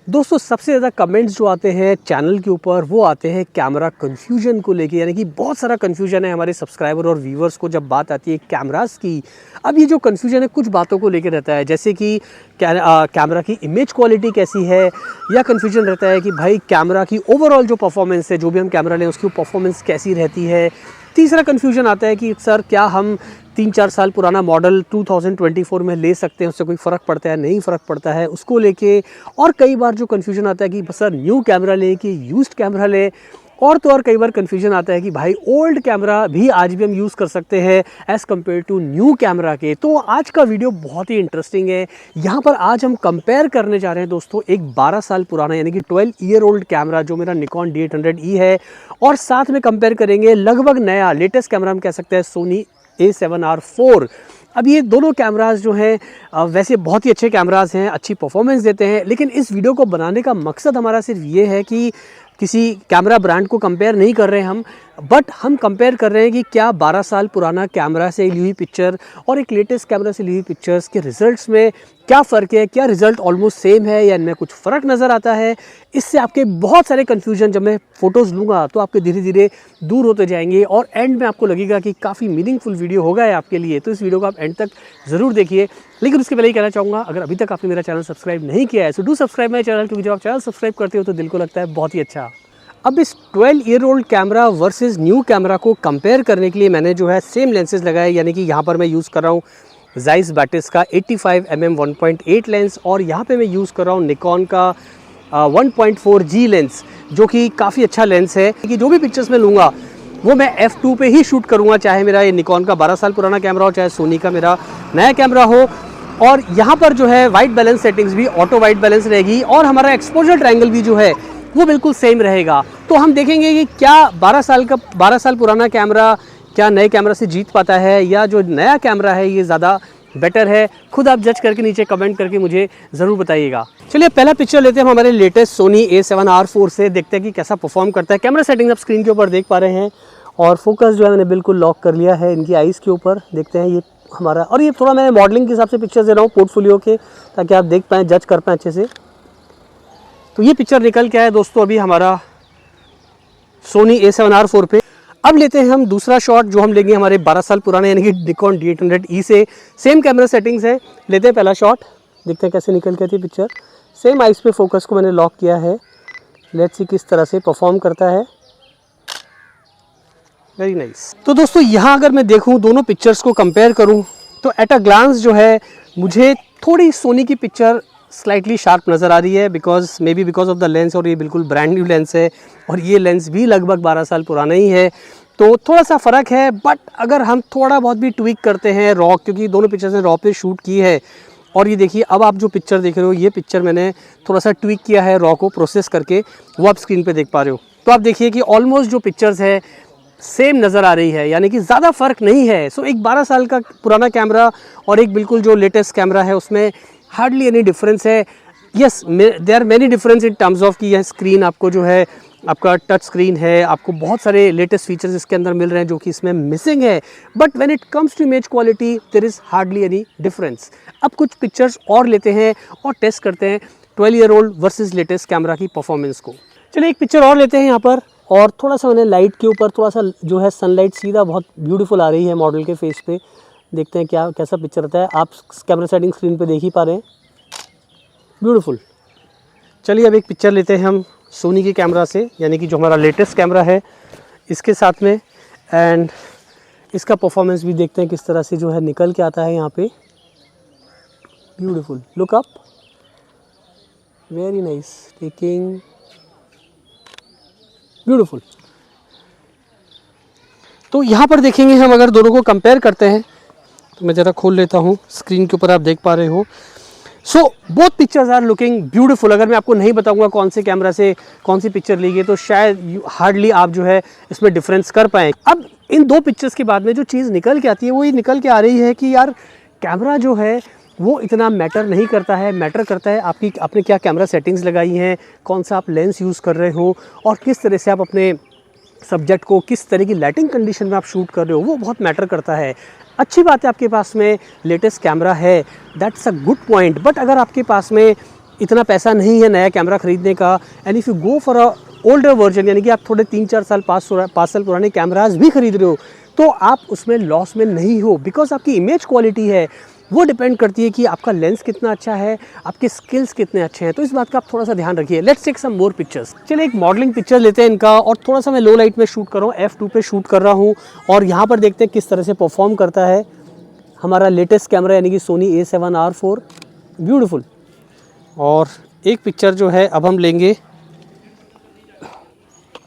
दोस्तों सबसे ज़्यादा कमेंट्स जो आते हैं चैनल के ऊपर वो आते हैं कैमरा कन्फ्यूजन को लेके, यानी कि बहुत सारा कन्फ्यूजन है हमारे सब्सक्राइबर और व्यूवर्स को जब बात आती है कैमरास की। अब ये जो कन्फ्यूजन है कुछ बातों को लेकर रहता है, जैसे कि कैमरा की इमेज क्वालिटी कैसी है, या कन्फ्यूजन रहता है कि भाई कैमरा की ओवरऑल जो परफॉर्मेंस है, जो भी हम कैमरा लें उसकी परफॉर्मेंस कैसी रहती है। तीसरा कन्फ्यूजन आता है कि सर क्या हम 3-4 साल पुराना मॉडल 2024 में ले सकते हैं, उससे कोई फ़र्क पड़ता है नहीं फ़र्क पड़ता है उसको लेके। और कई बार जो कन्फ्यूजन आता है कि सर न्यू कैमरा लें कि यूज्ड कैमरा लें। और कई बार कन्फ्यूजन आता है कि भाई ओल्ड कैमरा भी आज भी हम यूज़ कर सकते हैं as compare to new camera के। तो आज का वीडियो बहुत ही इंटरेस्टिंग है। यहाँ पर आज हम कंपेयर करने जा रहे हैं दोस्तों एक 12 साल पुराना यानी कि 12 ईयर ओल्ड कैमरा जो मेरा निकॉन D800E है, और साथ में कंपेयर करेंगे लगभग नया लेटेस्ट कैमरा हम कह सकते हैं सोनी A7R4। अब ये दोनों कैमरास जो हैं वैसे बहुत ही अच्छे कैमरास हैं, अच्छी परफॉर्मेंस देते हैं, लेकिन इस वीडियो को बनाने का मकसद हमारा सिर्फ ये है कि किसी कैमरा ब्रांड को कंपेयर नहीं कर रहे हैं हम, बट हम कंपेयर कर रहे हैं कि क्या 12 साल पुराना कैमरा से ली हुई पिक्चर और एक लेटेस्ट कैमरा से ली हुई पिक्चर्स के रिजल्ट्स में क्या फ़र्क है, क्या रिज़ल्ट ऑलमोस्ट सेम है या इनमें कुछ फ़र्क नज़र आता है। इससे आपके बहुत सारे कन्फ्यूजन जब मैं फ़ोटोज़ लूँगा तो आपके धीरे धीरे दूर होते जाएंगे और एंड में आपको लगेगा कि काफ़ी मीनिंगफुल वीडियो होगा है आपके लिए। तो इस वीडियो को आप एंड तक ज़रूर देखिए, लेकिन उसके पहले ही कहना चाहूँगा अगर अभी तक आपने मेरा चैनल सब्सक्राइब नहीं किया है तो डू सब्सक्राइब माई चैनल, क्योंकि जब आप चैनल सब्सक्राइब करते हो तो दिल को लगता है बहुत ही अच्छा। अब इस 12 year old camera versus new camera को कंपेयर करने के लिए मैंने जो है सेम लेंसेज लगाए, यानी कि यहाँ पर मैं यूज़ कर रहा हूँ Zeiss Batis का 85mm 1.8 लेंस, और यहाँ पे मैं यूज़ कर रहा हूँ निकॉन का 1.4G लेंस, जो कि काफ़ी अच्छा लेंस है कि जो भी पिक्चर्स मैं लूँगा वो मैं f2 पे ही शूट करूँगा, चाहे मेरा ये निकॉन का 12 साल पुराना कैमरा हो चाहे सोनी का मेरा नया कैमरा हो। और यहाँ पर जो है वाइट बैलेंस सेटिंग्स भी ऑटो वाइट बैलेंस रहेगी और हमारा एक्सपोजर ट्रायंगल भी जो है वो बिल्कुल सेम रहेगा। तो हम देखेंगे कि क्या 12 साल पुराना कैमरा क्या नए कैमरा से जीत पाता है, या जो नया कैमरा है ये ज़्यादा बेटर है। खुद आप जज करके नीचे कमेंट करके मुझे ज़रूर बताइएगा। चलिए पहला पिक्चर लेते हैं हम हमारे लेटेस्ट सोनी A7R4 से, देखते हैं कि कैसा परफॉर्म करता है। कैमरा सेटिंग्स आप स्क्रीन के ऊपर देख पा रहे हैं और फोकस जो है मैंने बिल्कुल लॉक कर लिया है इनकी आइज़ के ऊपर। देखते हैं ये हमारा, और ये थोड़ा मैं मॉडलिंग के हिसाब से पिक्चर्स दे रहा हूँ पोर्टफोलियो के, ताकि आप देख पाएँ, जज कर पाएँ अच्छे से। तो ये पिक्चर निकल के आया दोस्तों अभी हमारा सोनी A7R4 पे। अब लेते हैं हम दूसरा शॉट जो हम लेंगे हमारे 12 साल पुराने यानी कि निकॉन D800E से। सेम कैमरा सेटिंग्स है, लेते हैं पहला शॉट, देखते हैं कैसे निकल के आती है पिक्चर। सेम आइस पे फोकस को मैंने लॉक किया है, लेट्स सी किस तरह से परफॉर्म करता है। Very nice. तो दोस्तों यहाँ अगर मैं देखूँ दोनों पिक्चर्स को कंपेयर करूँ तो एट अ ग्लांस जो है मुझे थोड़ी सोनी की पिक्चर स्लाइटली शार्प नज़र आ रही है, बिकॉज ऑफ द लेंस, और ये बिल्कुल ब्रांड न्यू लेंस है और ये लेंस भी लगभग 12 साल पुराना ही है, तो थोड़ा सा फ़र्क है। बट अगर हम थोड़ा बहुत भी ट्विक करते हैं रॉ, क्योंकि दोनों पिक्चर्स ने रॉ पे शूट की है, और ये देखिए अब आप जो पिक्चर देख रहे हो ये पिक्चर मैंने थोड़ा सा ट्विक किया है रॉ को प्रोसेस करके, वो आप स्क्रीन पे देख पा रहे हो। तो आप देखिए कि ऑलमोस्ट जो पिक्चर्स है सेम नज़र आ रही है, यानी कि ज़्यादा फ़र्क नहीं है। सो एक 12 साल का पुराना कैमरा और एक बिल्कुल जो लेटेस्ट कैमरा है उसमें हार्डली एनी डिफरेंस है। Yes, there are many difference in terms of कि यह स्क्रीन आपको जो है आपका टच स्क्रीन है, आपको बहुत सारे लेटेस्ट फीचर्स इसके अंदर मिल रहे हैं जो कि इसमें मिसिंग है, but when it comes to image quality there is hardly any difference. अब कुछ पिक्चर्स और लेते हैं और टेस्ट करते हैं 12 year old versus latest camera की परफॉर्मेंस को। चलिए एक पिक्चर और लेते हैं यहाँ पर, और थोड़ा सा मैंने लाइट के ऊपर थोड़ा सा जो है सनलाइट सीधा बहुत ब्यूटीफुल आ रही है मॉडल के फेस पे। देखते हैं कैसा पिक्चर आता है। आप कैमरा सेटिंग स्क्रीन पे देख ही पा रहे हैं, ब्यूटीफुल। चलिए अब एक पिक्चर लेते हैं हम सोनी के कैमरा से, यानी कि जो हमारा लेटेस्ट कैमरा है इसके साथ में, एंड इसका परफॉर्मेंस भी देखते हैं किस तरह से जो है निकल के आता है यहाँ पे। Beautiful, look up, very nice taking, beautiful. तो यहाँ पर देखेंगे हम अगर दोनों को कंपेयर करते हैं, तो मैं ज़रा खोल लेता हूँ, स्क्रीन के ऊपर आप देख पा रहे हो। So both pictures are looking beautiful. अगर मैं आपको नहीं बताऊंगा कौन से कैमरा से कौन सी पिक्चर ली गई तो शायद हार्डली आप जो है इसमें डिफरेंस कर पाएँ। अब इन दो पिक्चर्स के बाद में जो चीज़ निकल के आती है वो ये निकल के आ रही है कि यार कैमरा जो है वो इतना मैटर नहीं करता है, मैटर करता है आपने क्या कैमरा सेटिंग्स लगाई हैं, कौन सा आप लेंस यूज़ कर रहे हो, और किस तरह से आप अपने सब्जेक्ट को किस तरह की लाइटिंग कंडीशन में आप शूट कर रहे हो, वो बहुत मैटर करता है। अच्छी बात है आपके पास में लेटेस्ट कैमरा है, that's a good point, but अगर आपके पास में इतना पैसा नहीं है नया कैमरा ख़रीदने का, and if you go for a older version, यानी कि आप थोड़े 3-4 साल 5 साल पुराने कैमराज भी खरीद रहे हो, तो आप उसमें लॉस में नहीं हो, बिकॉज आपकी इमेज क्वालिटी है वो डिपेंड करती है कि आपका लेंस कितना अच्छा है, आपके स्किल्स कितने अच्छे हैं। तो इस बात का आप थोड़ा सा ध्यान रखिए। Let's take some more pictures. चलिए एक मॉडलिंग पिक्चर लेते हैं इनका, और थोड़ा सा मैं लो लाइट में शूट कर रहा हूँ, f2 पे शूट कर रहा हूँ, और यहाँ पर देखते हैं किस तरह से परफॉर्म करता है हमारा लेटेस्ट कैमरा यानी कि सोनी A7R4। ब्यूटीफुल। और एक पिक्चर जो है अब हम लेंगे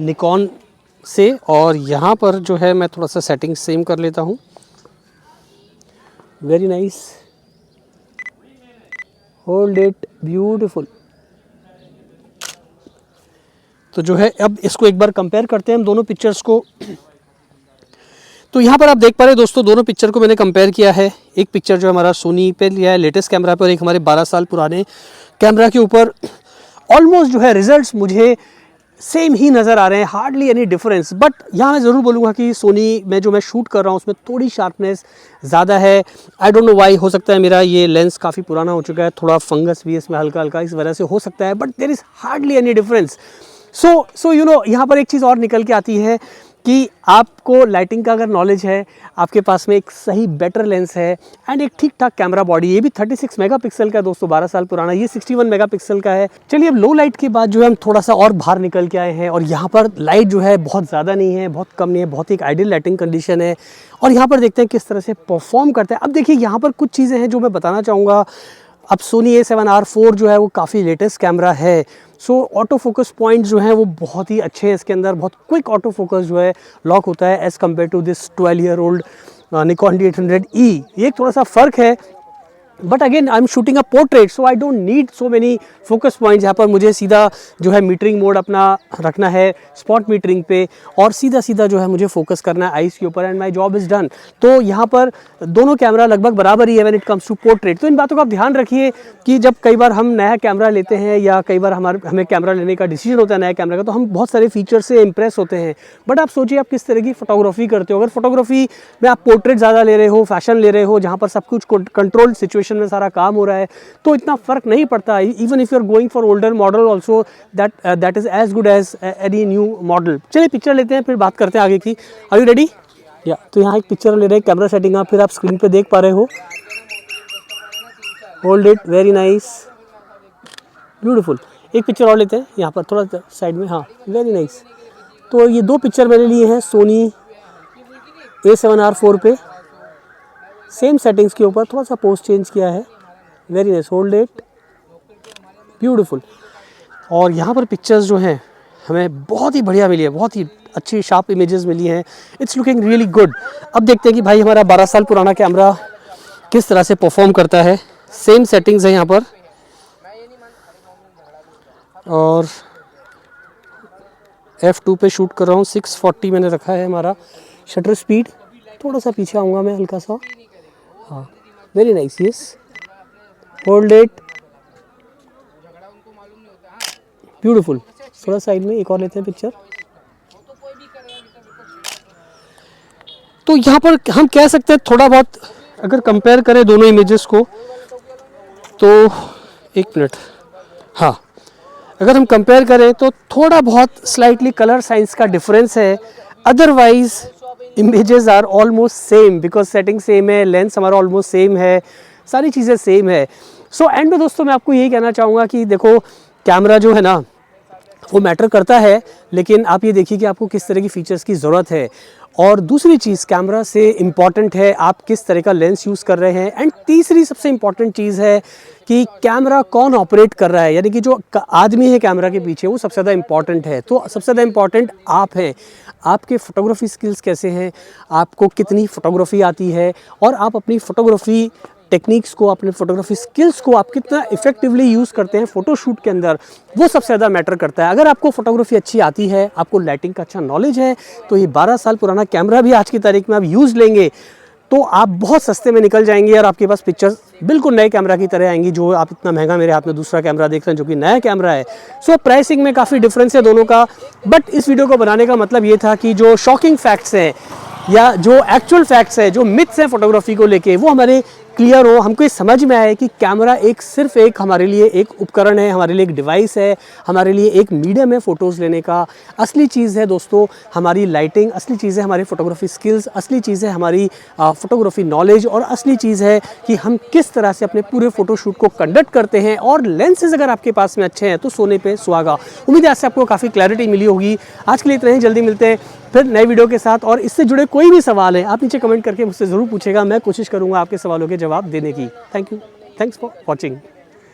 निकॉन से, और यहाँ पर जो है मैं थोड़ा सा सेटिंग सेम कर लेता हूँ। Very nice, hold it, beautiful. तो जो है अब इसको एक बार कंपेयर करते हैं हम दोनों पिक्चर्स को। तो यहाँ पर आप देख पा रहे हैं दोस्तों, दोनों पिक्चर को मैंने कंपेयर किया है। एक पिक्चर जो हमारा सोनी पे लिया है लेटेस्ट कैमरा पर, एक हमारे 12 साल पुराने कैमरा के ऊपर। ऑलमोस्ट जो है रिजल्ट्स मुझे सेम ही नज़र आ रहे हैं, हार्डली एनी डिफरेंस। बट यहाँ मैं ज़रूर बोलूँगा कि सोनी में जो मैं शूट कर रहा हूँ उसमें थोड़ी शार्पनेस ज़्यादा है। आई डोंट नो वाई, हो सकता है मेरा ये लेंस काफ़ी पुराना हो चुका है, थोड़ा फंगस भी इसमें हल्का हल्का, इस वजह से हो सकता है, but there is hardly any difference. So you know, यहाँ पर एक चीज़ और निकल के आती है कि आपको लाइटिंग का अगर नॉलेज है, आपके पास में एक सही बेटर लेंस है एंड एक ठीक ठाक कैमरा बॉडी, ये भी 36 मेगापिक्सल का है दोस्तों, 12 साल पुराना, ये 61 मेगापिक्सल का है। चलिए अब लो लाइट के बाद जो है हम थोड़ा सा और बाहर निकल के आए हैं, और यहाँ पर लाइट जो है बहुत ज़्यादा नहीं है, बहुत कम नहीं है, बहुत ही एक आइडियल लाइटिंग कंडीशन है। और यहाँ पर देखते हैं किस तरह से परफॉर्म करता है। अब देखिए यहाँ पर कुछ चीज़ें हैं जो मैं बताना चाहूँगा। अब सोनी A7R4 जो है वो काफ़ी लेटेस्ट कैमरा है, सो ऑटो फोकस पॉइंट जो हैं वो बहुत ही अच्छे हैं इसके अंदर, बहुत क्विक ऑटो फोकस जो है लॉक होता है as compare to this 12 year old Nikon D800E। ये थोड़ा सा फ़र्क है, but again I am shooting a portrait, so I don't need so many focus points. यहाँ पर मुझे सीधा जो है मीटरिंग मोड अपना रखना है स्पॉट मीटरिंग पे, और सीधा सीधा जो है मुझे फोकस करना है आइस के ऊपर, and my job is done. तो यहाँ पर दोनों कैमरा लगभग बराबर ही है when it comes to portrait. तो इन बातों का आप ध्यान रखिए कि जब कई बार हम नया कैमरा लेते हैं, या कई बार हमें कैमरा लेने का डिसीजन होता है नया कैमरा का, तो हम बहुत सारे फीचर से इंप्रेस होते हैं। बट आप सोचिए आप किस तरह की फोटोग्राफी करते हो। अगर फोटोग्राफी में आप पोर्ट्रेट ज़्यादा ले रहे हो, फैशन ले रहे हो, जहाँ पर सब कुछ कंट्रोल सिचुएशन में सारा काम हो रहा है, तो इतना फ़र्क नहीं पड़ता। Even if you are going for older model also, that is as good as any new model. चलिए पिक्चर लेते हैं, फिर बात करते हैं आगे की। Are you ready? या तो यहाँ एक पिक्चर ले रहे हैं, कैमरा सेटिंग आप फिर आप स्क्रीन पे देख पा रहे हो। Hold it, very nice, beautiful. एक पिक्चर और लेते हैं यहाँ पर थोड़ा साइड में, हाँ वेरी नाइस। तो ये दो पिक्चर मैंने लिए हैं सोनी A7R4 पे, सेम सेटिंग्स के ऊपर, थोड़ा सा पोस्ट चेंज किया है। Very nice, hold it, beautiful. और यहाँ पर पिक्चर्स जो हैं हमें बहुत ही बढ़िया मिली है, बहुत ही अच्छी शार्प इमेजेस मिली हैं। It's looking really good. अब देखते हैं कि भाई हमारा 12 साल पुराना कैमरा किस तरह से परफॉर्म करता है। सेम सेटिंग्स है यहाँ पर, और f2 पे शूट कर रहा हूँ, 640 मैंने रखा है हमारा शटर स्पीड। थोड़ा सा पीछे आऊँगा मैं हल्का सा, हाँ very nice, yes, hold it, beautiful. थोड़ा साइड में एक और लेते हैं पिक्चर। तो यहाँ पर हम कह सकते हैं थोड़ा बहुत अगर कंपेयर करें दोनों इमेजेस को, तो एक मिनट, हाँ अगर हम कंपेयर करें तो थोड़ा बहुत स्लाइटली कलर साइंस का डिफरेंस है। Otherwise images are almost same, because setting same है, लेंस हमारा ऑलमोस्ट सेम है, सारी चीज़ें सेम है। सो एंड में दोस्तों मैं आपको यही कहना चाहूँगा कि देखो कैमरा जो है ना वो मैटर करता है, लेकिन आप ये देखिए कि आपको किस तरह की फ़ीचर्स की ज़रूरत है। और दूसरी चीज़ कैमरा से इम्पॉर्टेंट है आप किस तरह का लेंस यूज़ कर रहे हैं। एंड तीसरी सबसे इम्पॉर्टेंट चीज़ है कि कैमरा कौन ऑपरेट कर रहा है, यानी कि जो आदमी है कैमरा के पीछे, वो सबसे ज़्यादा इम्पॉर्टेंट है। तो सबसे ज़्यादा इम्पॉर्टेंट आप हैं, आपके फ़ोटोग्राफी स्किल्स कैसे हैं, आपको कितनी फ़ोटोग्राफी आती है, और आप अपनी फ़ोटोग्राफी टेक्निक्स को, अपने फोटोग्राफी स्किल्स को आप कितना इफेक्टिवली यूज़ करते हैं फ़ोटोशूट के अंदर, वो सबसे ज़्यादा मैटर करता है। अगर आपको फोटोग्राफी अच्छी आती है, आपको लाइटिंग का अच्छा नॉलेज है, तो ये 12 साल पुराना कैमरा भी आज की तारीख में आप यूज़ लेंगे तो आप बहुत सस्ते में निकल जाएंगे, और आपके पास पिक्चर्स बिल्कुल नए कैमरा की तरह आएंगी। जो आप इतना महंगा मेरे हाथ में दूसरा कैमरा देख रहे हैं जो कि नया कैमरा है। सो प्राइसिंग में काफ़ी डिफरेंस है दोनों का। बट इस वीडियो को बनाने का मतलब ये था कि जो शॉकिंग फैक्ट्स हैं, या जो एक्चुअल फैक्ट्स हैं, जो मिथ्स हैं फोटोग्राफी को लेके, वो हमारे क्लियर हो, हमको ये समझ में आए कि कैमरा सिर्फ एक हमारे लिए एक उपकरण है, हमारे लिए एक डिवाइस है, हमारे लिए एक मीडियम है फ़ोटोज़ लेने का। असली चीज़ है दोस्तों हमारी लाइटिंग, असली चीज़ है हमारी फ़ोटोग्राफी स्किल्स, असली चीज़ है हमारी फ़ोटोग्राफी नॉलेज, और असली चीज़ है कि हम किस तरह से अपने पूरे फ़ोटोशूट को कंडक्ट करते हैं। और लेंसेज अगर आपके पास में अच्छे हैं तो सोने पे सुहागा। उम्मीद है इससे आपको काफ़ी क्लैरिटी मिली होगी। आज के लिए इतना ही, जल्दी मिलते हैं फिर नए वीडियो के साथ। और इससे जुड़े कोई भी सवाल है आप नीचे कमेंट करके मुझसे ज़रूर पूछेगा, मैं कोशिश करूँगा आपके सवालों के जवाब देने की। Thank you, thanks for watching.